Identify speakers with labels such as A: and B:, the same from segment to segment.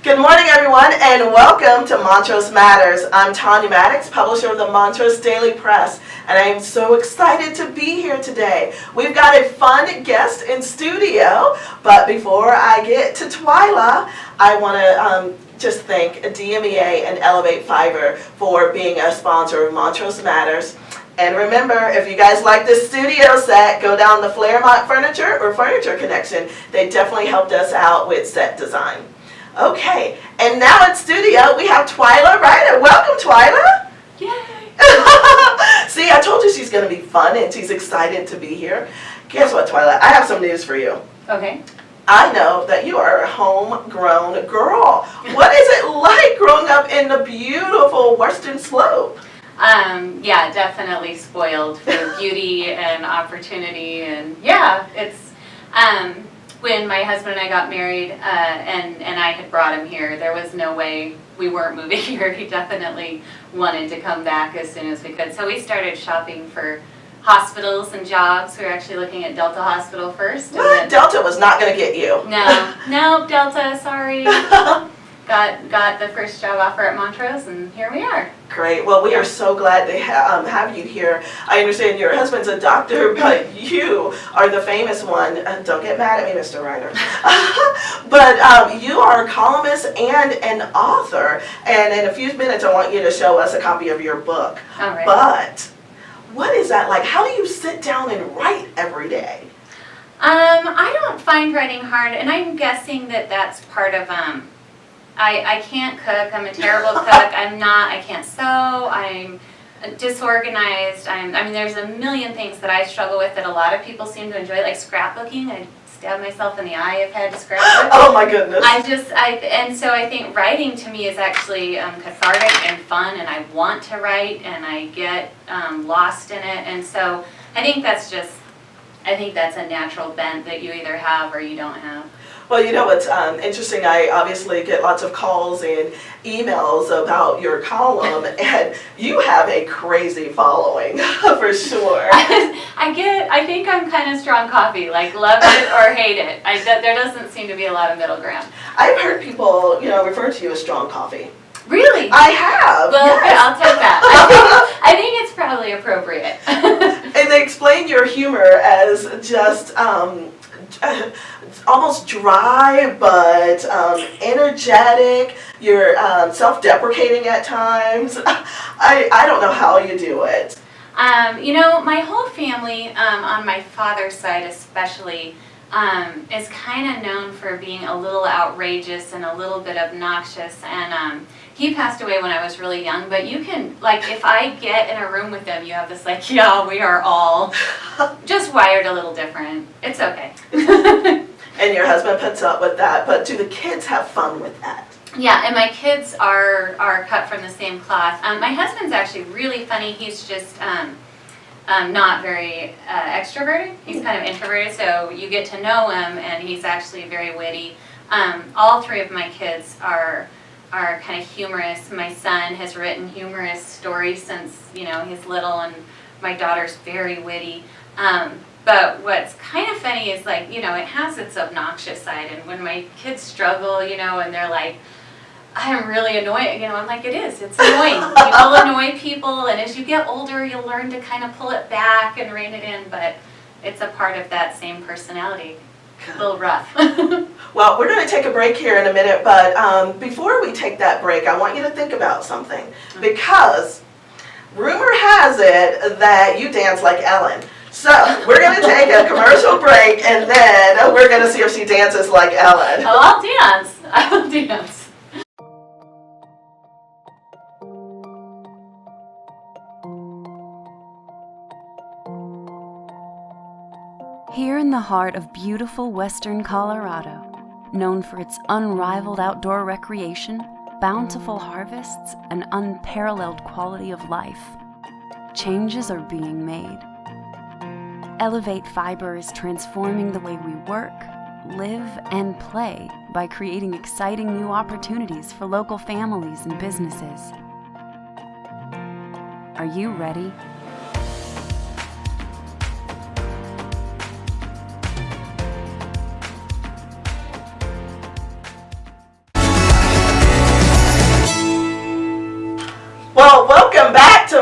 A: Good morning, everyone, and welcome to Montrose Matters. I'm Tonya Maddox, publisher of the Montrose Daily Press, and I am so excited to be here today. We've got a fun guest in studio, but before I get to Twyla, I want to just thank DMEA and Elevate Fiber for being a sponsor of Montrose Matters. And remember, if you guys like this studio set, go down the Claremont Furniture or Furniture Connection. They definitely helped us out with set design. Okay, and now in studio we have Twyla Righter. Welcome, Twyla.
B: Yay!
A: See, I told you she's going to be fun and she's excited to be here. Guess what, Twyla? I have some news for you.
B: Okay.
A: I know that you are a homegrown girl. What is it like growing up in the beautiful Western Slope?
B: Yeah, definitely spoiled for beauty and opportunity, and yeah, it's when my husband and I got married, and I had brought him here, there was no way we weren't moving here. He definitely wanted to come back as soon as we could. So we started shopping for hospitals and jobs. We were actually looking at Delta Hospital first.
A: What? Delta was not going to get you.
B: No, Delta, sorry. Got the first job offer at Montrose, and here we are.
A: Great. Well, we are so glad to have you here. I understand your husband's a doctor, but you are the famous one. Don't get mad at me, Mr. Righter. But you are a columnist and an author, and in a few minutes I want you to show us a copy of your book.
B: All right.
A: But what is that like? How do you sit down and write every day?
B: I don't find writing hard, and I'm guessing that that's part of I can't cook. I'm a terrible cook. I can't sew. I'm disorganized. I mean, there's a million things that I struggle with that a lot of people seem to enjoy, like scrapbooking. I stab myself in the eye. I've had to scrapbook.
A: Oh my goodness.
B: And so I think writing to me is actually cathartic and fun, and I want to write, and I get lost in it. And so I think that's a natural bent that you either have or you don't have.
A: Well, you know what's interesting, I obviously get lots of calls and emails about your column, and you have a crazy following, for sure.
B: I think I'm kind of strong coffee, like love it or hate it. There doesn't seem to be a lot of middle ground.
A: I've heard people, refer to you as strong coffee.
B: Really?
A: I have.
B: Well,
A: yes.
B: Okay, I'll take that. I think it's probably appropriate.
A: And they explain your humor as just almost dry, but energetic. You're self-deprecating at times. I don't know how you do it.
B: My whole family, on my father's side especially, is kind of known for being a little outrageous and a little bit obnoxious, and he passed away when I was really young, but you can, like, if I get in a room with them, you have this, like, yeah, we are all just wired a little different. It's okay.
A: And your husband puts up with that, but do the kids have fun with that?
B: Yeah, and my kids are cut from the same cloth. My husband's actually really funny. He's just not very extroverted. He's kind of introverted, so you get to know him, and he's actually very witty. All three of my kids are kind of humorous. My son has written humorous stories since he's little, and my daughter's very witty. But what's kind of funny is, like, it has its obnoxious side, and when my kids struggle, and they're like, I'm really annoyed, I'm like, it's annoying. You will annoy people, and as you get older, you'll learn to kind of pull it back and rein it in, but it's a part of that same personality. A little rough.
A: Well, we're going to take a break here in a minute, but before we take that break, I want you to think about something, because rumor has it that you dance like Ellen. So we're going to take a commercial break, and then we're going to see if she dances like Ellen.
B: Oh, I'll dance. I'll dance.
C: Here in the heart of beautiful western Colorado, known for its unrivaled outdoor recreation, bountiful harvests, and unparalleled quality of life, changes are being made. Elevate Fiber is transforming the way we work, live, and play by creating exciting new opportunities for local families and businesses. Are you ready?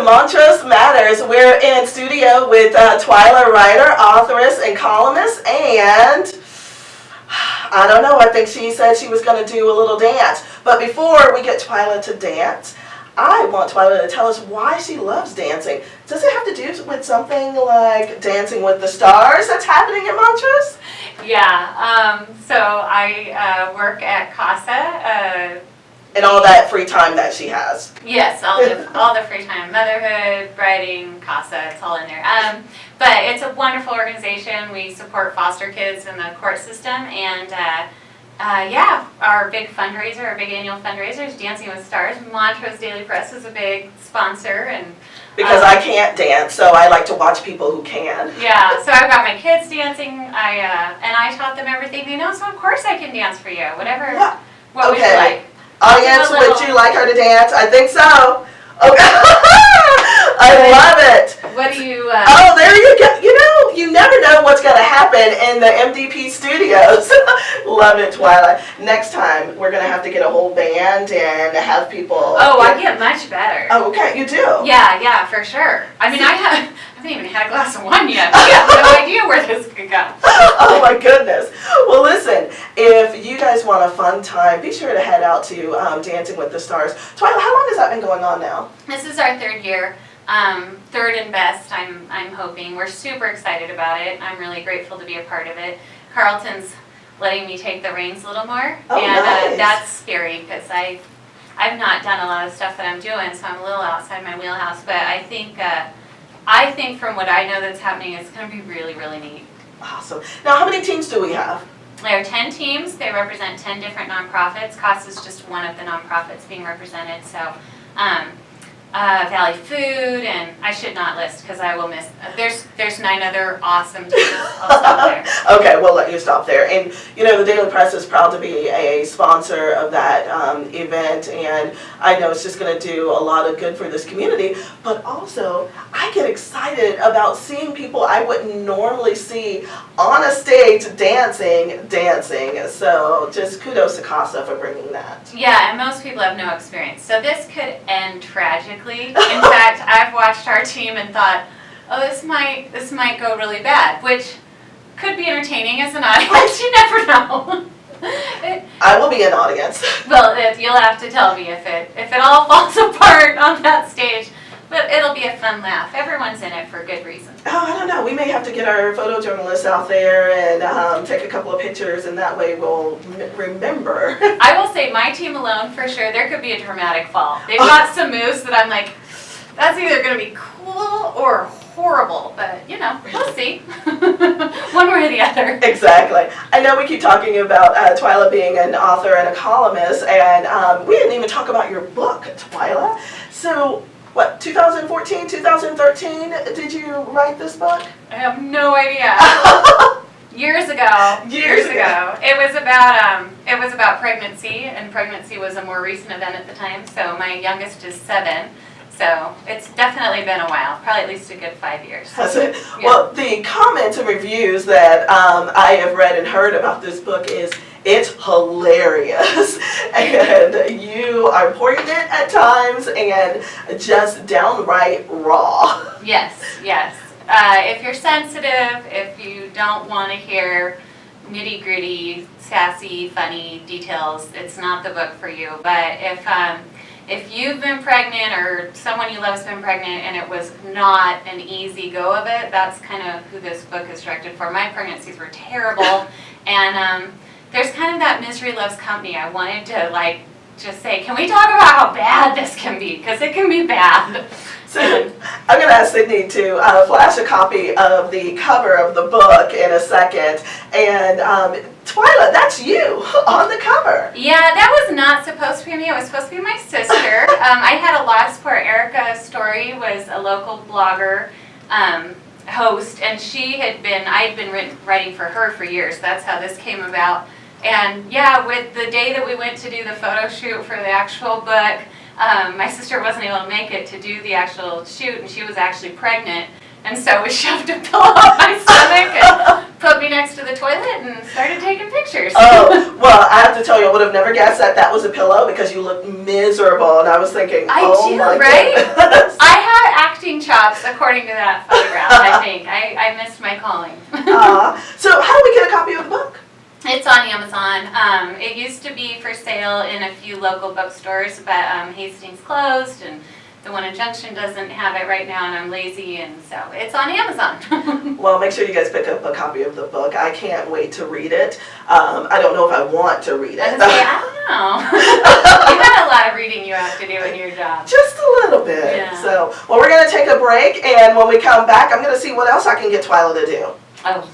A: to Montrose Matters. We're in studio with Twyla Righter, authoress and columnist, and I don't know, I think she said she was going to do a little dance. But before we get Twyla to dance, I want Twyla to tell us why she loves dancing. Does it have to do with something like Dancing with the Stars that's happening in Montrose?
B: Yeah, so I work at CASA.
A: And all that free time that she has.
B: Yes, all the free time, motherhood, writing, CASA, it's all in there. But it's a wonderful organization. We support foster kids in the court system, and yeah, our big fundraiser, our big annual fundraiser is Dancing with Stars. Montrose Daily Press is a big sponsor, and
A: because I can't dance, so I like to watch people who can.
B: yeah, so I've got my kids dancing. And I taught them everything they know, so of course I can dance for you, whatever.
A: Yeah.
B: What would you like?
A: Audience, would you like her to dance? I think so. Okay. I love it.
B: What do you?
A: Oh, there you go. You know, you never know what's going to happen in the MDP studios. Love it, Twyla. Next time, we're going to have to get a whole band and have people.
B: Oh, I get much better.
A: Oh, okay, you do.
B: Yeah, for sure. I mean, I haven't even had a glass of wine yet. I have no idea where this could go.
A: Oh my goodness. Well, listen, if you guys want a fun time, be sure to head out to Dancing with the Stars. Twyla, how long has that been going on now?
B: This is our third year. Third and best, I'm hoping. We're super excited about it. I'm really grateful to be a part of it. Carlton's letting me take the reins a little more.
A: Oh,
B: and
A: nice.
B: That's scary because I've not done a lot of stuff that I'm doing, so I'm a little outside my wheelhouse. But I think from what I know that's happening, it's going to be really, really neat.
A: Awesome. Now, how many teams do we have?
B: There are 10 teams. They represent 10 different nonprofits. CASA is just one of the nonprofits being represented. So, Valley Food, and I should not list because I will miss. There's 9 other awesome teams. I'll stop there.
A: Okay, we'll let you stop there. And you know, the Daily Press is proud to be a sponsor of that event, and I know it's just going to do a lot of good for this community. But also, I get excited about seeing people I wouldn't normally see on a stage dancing. So just kudos to CASA for bringing that.
B: Yeah, and most people have no experience, so this could end tragically. In fact, I've watched our team and thought, oh, this might go really bad, which could be entertaining as an audience. You never know.
A: I will be an audience.
B: Well, you'll have to tell me if it all falls apart on that stage. But it'll be a fun laugh. Everyone's in it for good reason.
A: Oh, I don't know. We may have to get our photojournalists out there and take a couple of pictures, and that way we'll remember.
B: I will say my team alone, for sure, there could be a dramatic fall. They've got some moves that I'm like, that's either going to be cool or horrible. But, you know, we'll see. One way or the other.
A: Exactly. I know we keep talking about Twyla being an author and a columnist, and we didn't even talk about your book, Twyla. So, what, 2014, 2013, did you write this book?
B: I have no idea. Years ago. It was about pregnancy, and pregnancy was a more recent event at the time. So my youngest is 7. So it's definitely been a while, probably at least a good 5 years.
A: Has it?
B: Yeah.
A: Well, the comments and reviews that I have read and heard about this book is it's hilarious, and you are poignant at times and just downright raw.
B: Yes. If you're sensitive, if you don't want to hear nitty-gritty, sassy, funny details, it's not the book for you. But if you've been pregnant or someone you love has been pregnant and it was not an easy go of it, that's kind of who this book is directed for. My pregnancies were terrible, and there's kind of that misery loves company. I wanted to just say, can we talk about how bad this can be? Because it can be bad.
A: So I'm going to ask Sydney to flash a copy of the cover of the book in a second. And Twyla, that's you on the cover.
B: Yeah, that was not supposed to be me. It was supposed to be my sister. I had a lot of support. Erica Story was a local blogger host, and I had been writing for her for years. That's how this came about. And yeah, with the day that we went to do the photo shoot for the actual book, my sister wasn't able to make it to do the actual shoot, and she was actually pregnant. And so we shoved a pillow up my stomach and put me next to the toilet and started taking pictures.
A: Oh, well, I have to tell you, I would have never guessed that that was a pillow because you look miserable. And I was thinking,
B: I
A: oh
B: do,
A: my
B: right?
A: goodness.
B: I have acting chops, according to that photograph, I think. I missed my calling.
A: So how do we get a copy of the book?
B: It's on Amazon. It used to be for sale in a few local bookstores, but Hastings closed, and the one in Junction doesn't have it right now, and I'm lazy, and so it's on Amazon.
A: Well, make sure you guys pick up a copy of the book. I can't wait to read it. I don't know if I want to read it.
B: I don't know. You got a lot of reading you have to do in your job.
A: Just a little bit.
B: Yeah.
A: So, well, we're going to take a break, and when we come back, I'm going to see what else I can get Twyla to do.
B: Oh.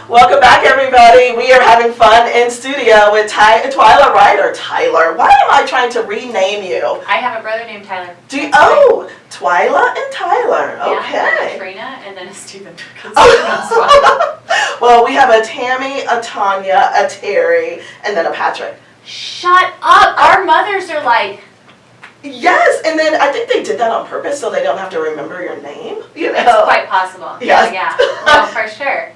A: Welcome back, everybody. We are having fun in studio with Twyla Righter. Tyler, why am I trying to rename you?
B: I have a brother named Tyler.
A: Oh, Twyla and Tyler. Okay.
B: Yeah, a Trina and then a Stephen.
A: Well, we have a Tammy, a Tonya, a Terry, and then a Patrick.
B: Shut up! Our mothers are like...
A: Yes, and then I think they did that on purpose so they don't have to remember your name. You know?
B: It's quite possible.
A: Yes.
B: Yeah. No, for sure.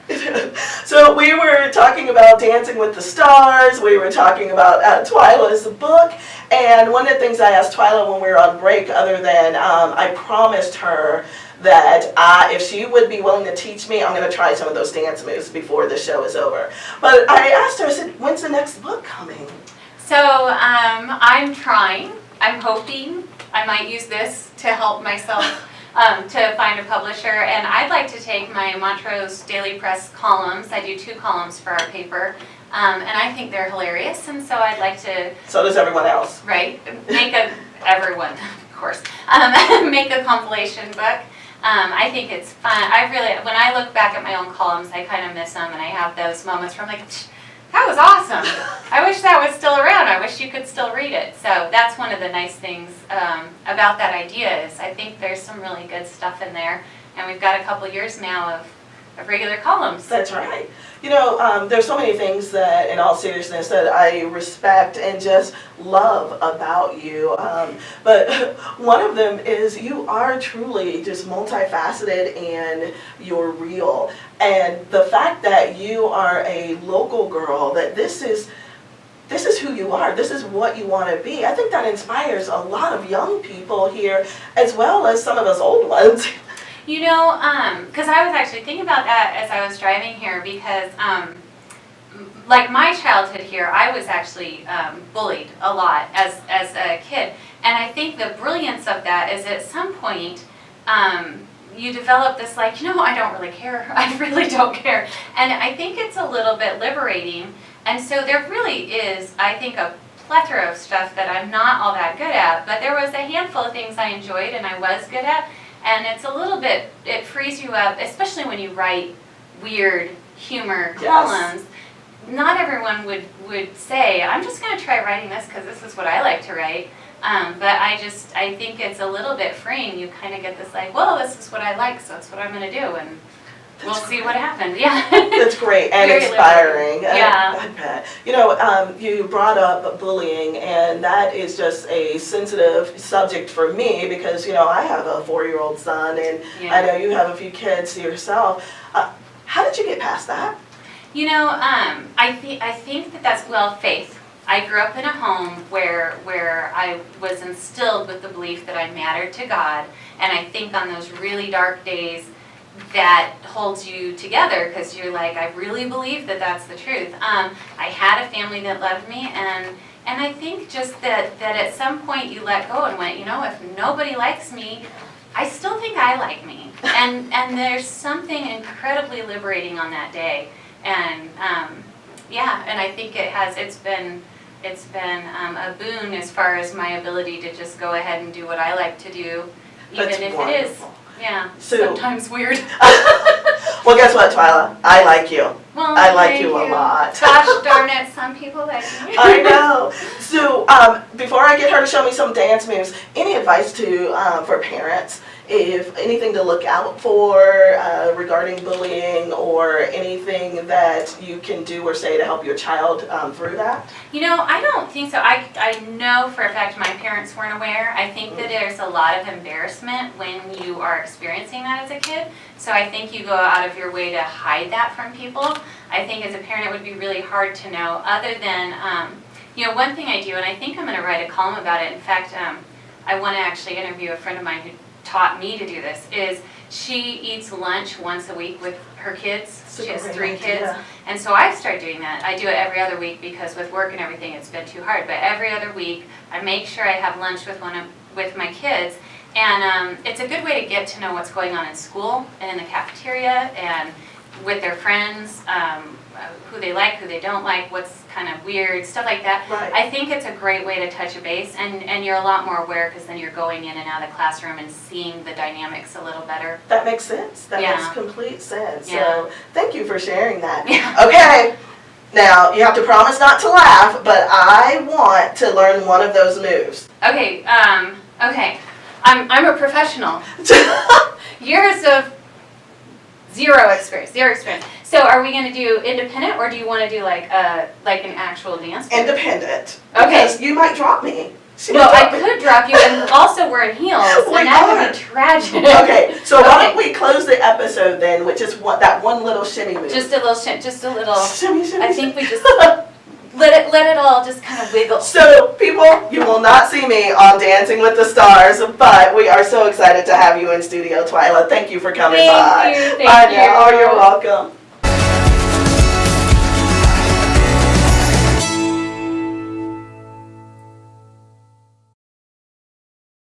A: So we were talking about Dancing with the Stars. We were talking about Twyla's book. And one of the things I asked Twyla when we were on break, other than I promised her that if she would be willing to teach me, I'm going to try some of those dance moves before the show is over. But I asked her, I said, when's the next book coming?
B: So I'm trying. I'm hoping I might use this to help myself to find a publisher, and I'd like to take my Montrose Daily Press columns. I do 2 columns for our paper, and I think they're hilarious, and so I'd like to...
A: So does everyone else.
B: Right, everyone, of course, make a compilation book. I think it's fun. When I look back at my own columns, I kind of miss them, and I have those moments where I'm like, that was awesome. I wish that was still around. I wish you could still read it. So that's one of the nice things about that idea is I think there's some really good stuff in there. And we've got a couple years now of regular columns.
A: That's right. You know, there's so many things that, in all seriousness, that I respect and just love about you. But one of them is you are truly just multifaceted and you're real. And the fact that you are a local girl, that this is who you are, this is what you want to be. I think that inspires a lot of young people here, as well as some of us old ones.
B: You know, because I was actually thinking about that as I was driving here because, like my childhood here, I was actually bullied a lot as a kid. And I think the brilliance of that is at some point, you develop this like, you know, I don't really care. I really don't care. And I think it's a little bit liberating. And so there really is, I think, a plethora of stuff that I'm not all that good at. But there was a handful of things I enjoyed and I was good at. And it's a little bit, it frees you up, especially when you write weird humor columns. Yes. Not everyone would say, I'm just going to try writing this because this is what I like to write. But I think it's a little bit freeing. You kind of get this like, well, this is what I like, so that's what I'm going to do. And we'll see what happens. Yeah.
A: That's great and
B: Very
A: inspiring.
B: Yeah.
A: I bet. You know, you brought up bullying, and that is just a sensitive subject for me because, you know, I have a 4-year-old son, and I know you have a few kids yourself. How did you get past that?
B: You know, I think that's, well, faith. I grew up in a home where I was instilled with the belief that I mattered to God, and I think on those really dark days, that holds you together because you're like, I really believe that that's the truth. I had a family that loved me, and I think just that at some point you let go and went, you know, if nobody likes me, I still think I like me. And there's something incredibly liberating on that day. And yeah, and I think it's been a boon as far as my ability to just go ahead and do what I like to do, even
A: That's
B: if
A: wonderful.
B: it is. Yeah,
A: So,
B: sometimes weird.
A: Well, guess what, Twyla? I like you.
B: Well,
A: I like you a lot.
B: Gosh darn it, some people like me.
A: I know. So, before I get her to show me some dance moves, any advice for parents if anything to look out for regarding bullying or anything that you can do or say to help your child through that?
B: You know, I don't think so. I know for a fact my parents weren't aware. I think that there's a lot of embarrassment when you are experiencing that as a kid. So I think you go out of your way to hide that from people. I think as a parent it would be really hard to know, other than, you know, one thing I do, and I think I'm going to write a column about it. In fact, I want to actually interview a friend of mine who taught me to do this, is she eats lunch once a week with her kids. She has 3 kids. And so I've started doing that. I do it every other week because with work and everything it's been too hard. But every other week I make sure I have lunch with my kids. And it's a good way to get to know what's going on in school and in the cafeteria and with their friends, who they like, who they don't like, what's kind of weird, stuff like that.
A: Right.
B: I think it's a great way to touch a base, and you're a lot more aware because then you're going in and out of the classroom and seeing the dynamics a little better.
A: That makes sense. That
B: Yeah.
A: makes complete sense.
B: Yeah.
A: So thank you for sharing that.
B: Yeah.
A: Okay. Now, you have to promise not to laugh, but I want to learn one of those moves.
B: Okay, okay. I'm a professional. Years of zero experience. So are we going to do independent, or do you want to do like an actual dance?
A: Independent.
B: Okay.
A: Because you might drop me.
B: Well, I could drop you, and also we're in heels, and that would be tragic.
A: Okay, so why don't we close the episode then, which is that one little shimmy move.
B: Just a little
A: Shimmy, shimmy.
B: I think we just let it all just kind of wiggle.
A: So, people, you will not see me on Dancing with the Stars, but we are so excited to have you in studio, Twyla. Thank you for coming by.
B: Thank you.
A: Bye now. Oh, you're welcome.